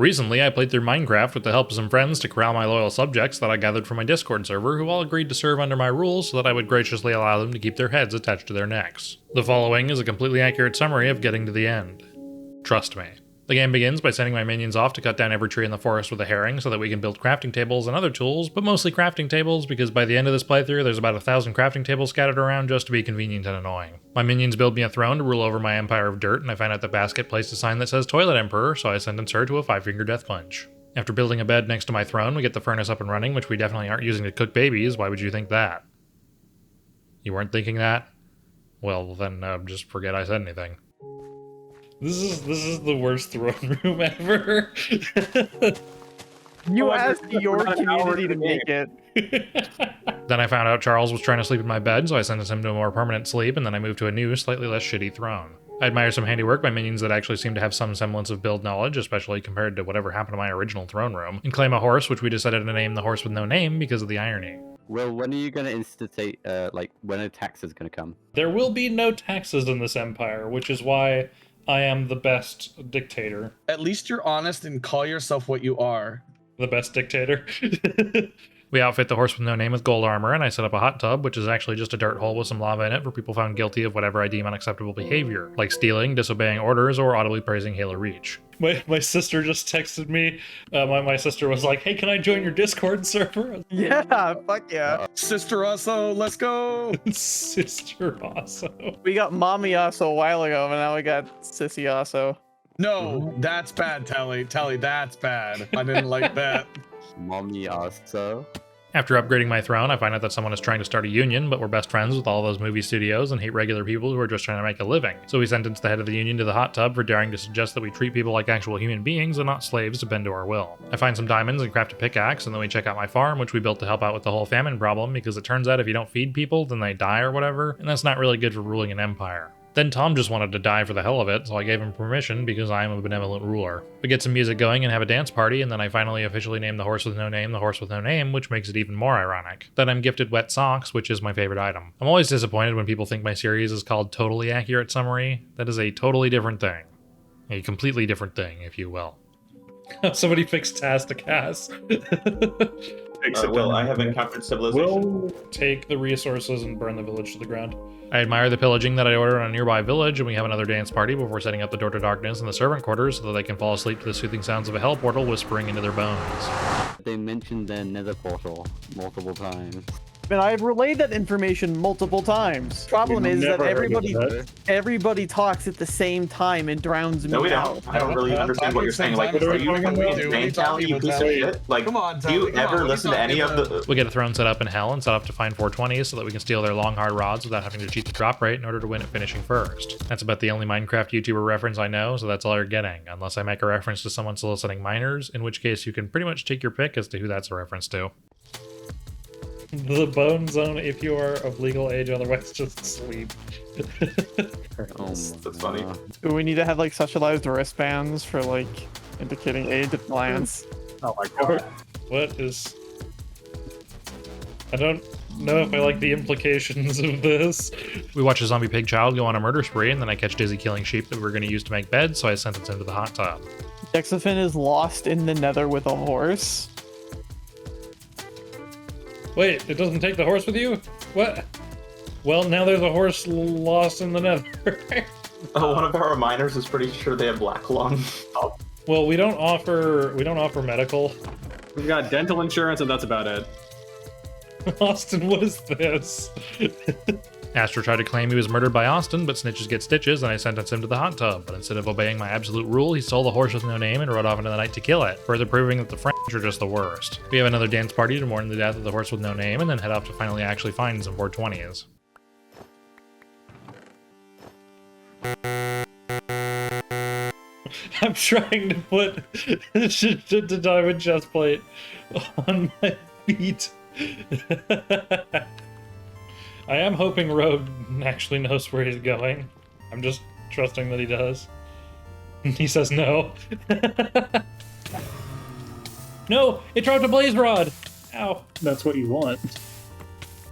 Recently, I played through Minecraft with the help of some friends to corral my loyal subjects that I gathered from my Discord server, who all agreed to serve under my rules so that I would graciously allow them to keep their heads attached to their necks. The following is a completely accurate summary of getting to the end. Trust me. The game begins by sending my minions off to cut down every tree in the forest with a herring so that we can build crafting tables and other tools, but mostly crafting tables because by the end of this playthrough there's about 1,000 crafting tables scattered around just to be convenient and annoying. My minions build me a throne to rule over my empire of dirt, and I find out that Basket placed a sign that says Toilet Emperor, so I sentence her to a 5-finger death punch. After building a bed next to my throne, we get the furnace up and running, which we definitely aren't using to cook babies. Why would you think that? You weren't thinking that? Well, then just forget I said anything. This is the worst throne room ever. You asked your community to make it. Then I found out Charles was trying to sleep in my bed, so I sentenced him to a more permanent sleep, and then I moved to a new, slightly less shitty throne. I admire some handiwork by minions that actually seem to have some semblance of build knowledge, especially compared to whatever happened to my original throne room, and claim a horse, which we decided to name the horse with no name because of the irony. Well, when are you going to institute, when are taxes going to come? There will be no taxes in this empire, which is why I am the best dictator. At least you're honest and call yourself what you are. The best dictator. We outfit the horse with no name with gold armor, and I set up a hot tub, which is actually just a dirt hole with some lava in it for people found guilty of whatever I deem unacceptable behavior, like stealing, disobeying orders, or audibly praising Halo Reach. My sister just texted me. My sister was like, hey, can I join your Discord server? Yeah, fuck yeah. Sister Osso, let's go. Sister Osso. We got Mommy Osso a while ago, but now we got Sissy Osso. No, that's bad, Tali. Tali, that's bad. I didn't like that. Mommy also. After upgrading my throne, I find out that someone is trying to start a union, but we're best friends with all those movie studios and hate regular people who are just trying to make a living. So we sentence the head of the union to the hot tub for daring to suggest that we treat people like actual human beings and not slaves to bend to our will. I find some diamonds and craft a pickaxe, and then we check out my farm, which we built to help out with the whole famine problem, because it turns out if you don't feed people, then they die or whatever, and that's not really good for ruling an empire. Then Tom just wanted to die for the hell of it, so I gave him permission because I am a benevolent ruler. We get some music going and have a dance party, and then I finally officially name the horse with no name the horse with no name, which makes it even more ironic. Then I'm gifted wet socks, which is my favorite item. I'm always disappointed when people think my series is called Totally Accurate Summary. That is a totally different thing. A completely different thing, if you will. Somebody fixed Tasticast. Will, I have encountered civilization. We'll take the resources and burn the village to the ground. I admire the pillaging that I ordered on a nearby village, and we have another dance party before setting up the door to darkness in the servant quarters so that they can fall asleep to the soothing sounds of a hell portal whispering into their bones. They mentioned their nether everportal multiple times. And I've relayed that information multiple times. Problem is that everybody talks at the same time and drowns me No, we out. don't. I don't really understand what you're saying. Like, are you insane, Tali, you piece of shit? Like, Come on, do you Tali, ever listen to any of the... We get a throne set up in hell and set up to find 420s so that we can steal their long hard rods without having to cheat the drop rate in order to win at finishing first. That's about the only Minecraft YouTuber reference I know, so that's all you're getting, unless I make a reference to someone soliciting minors, in which case you can pretty much take your pick as to who that's a reference to. The bone zone if you are of legal age, otherwise just sleep. That's funny. Do we need to have like socialized wristbands for like indicating age at glance? Oh my god. What is... I don't know if I like the implications of this. We watch a zombie pig child go on a murder spree, and then I catch Dizzy killing sheep that we were going to use to make beds, so I sentence him to the hot tub. Dexafin is lost in the nether with a horse. Wait, it doesn't take the horse with you? What? Well, now there's a horse lost in the nether. One of our miners is pretty sure they have black lung. Well, we don't offer medical. We've got dental insurance, and that's about it. Austen, what is this? Astro tried to claim he was murdered by Austen, but snitches get stitches, and I sentenced him to the hot tub. But instead of obeying my absolute rule, he stole the horse with no name and rode off into the night to kill it, further proving that the French are just the worst. We have another dance party to mourn the death of the horse with no name, and then head off to finally actually find some 420s. I'm trying to put the diamond chest plate on my feet. I am hoping Rogue actually knows where he's going. I'm just trusting that he does. He says no. No! It dropped a blaze rod! Ow. That's what you want.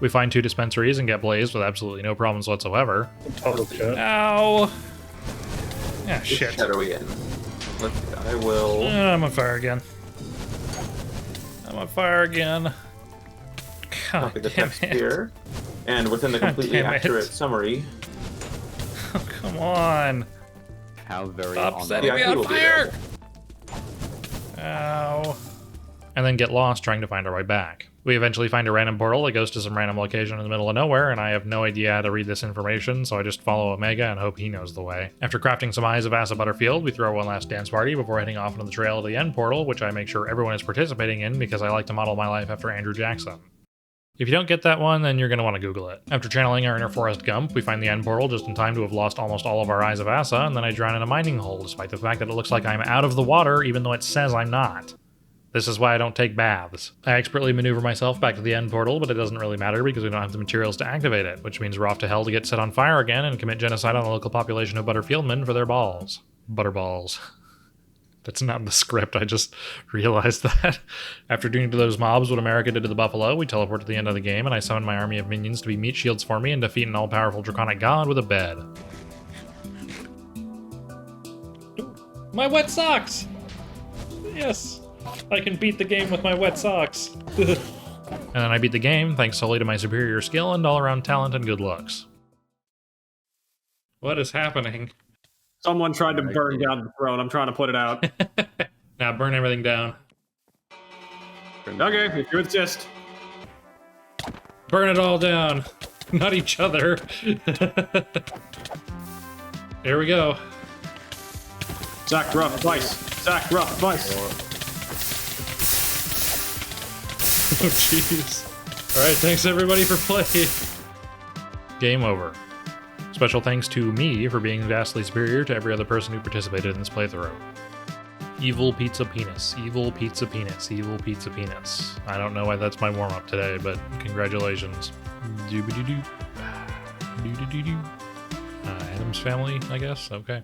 We find 2 dispensaries and get blazed with absolutely no problems whatsoever. Total shit. Ow! Ah, shit. Which shed are we in? Let's go. I will. I'm on fire again. I'm on fire again. God Copy the damn text it. here. And within the God completely damn it. accurate summary, Oh, come on. How very Stop on setting the me IP on will be fire! Ow. And then get lost trying to find our way back. We eventually find a random portal that goes to some random location in the middle of nowhere, and I have no idea how to read this information, so I just follow Omega and hope he knows the way. After crafting some Eyes of Asa Butterfield, we throw one last dance party before heading off into the trail to the end portal, which I make sure everyone is participating in because I like to model my life after Andrew Jackson. If you don't get that one, then you're going to want to Google it. After channeling our inner forest Gump, we find the end portal just in time to have lost almost all of our Eyes of Asa, and then I drown in a mining hole, despite the fact that it looks like I'm out of the water, even though it says I'm not. This is why I don't take baths. I expertly maneuver myself back to the end portal, but it doesn't really matter because we don't have the materials to activate it, which means we're off to hell to get set on fire again and commit genocide on the local population of Butterfieldmen for their balls. Butterballs. That's not in the script, I just realized that. After doing to those mobs what America did to the buffalo, we teleport to the end of the game, and I summon my army of minions to be meat shields for me and defeat an all-powerful draconic god with a bed. My wet socks! Yes! I can beat the game with my wet socks. And then I beat the game, thanks solely to my superior skill and all-around talent and good looks. What is happening? Someone tried to burn down the throne. I'm trying to put it out. Now burn everything down. Okay, if you insist. Burn it all down. Not each other. Here we go. Zach, rough, vice. Zach, rough, vice. Oh, jeez. Alright, thanks everybody for playing. Game over. Special thanks to me for being vastly superior to every other person who participated in this playthrough. Evil pizza penis. Evil pizza penis. Evil pizza penis. I don't know why that's my warm-up today, but congratulations. Doobity-doo. Doobity-doo. Adam's family, I guess? Okay.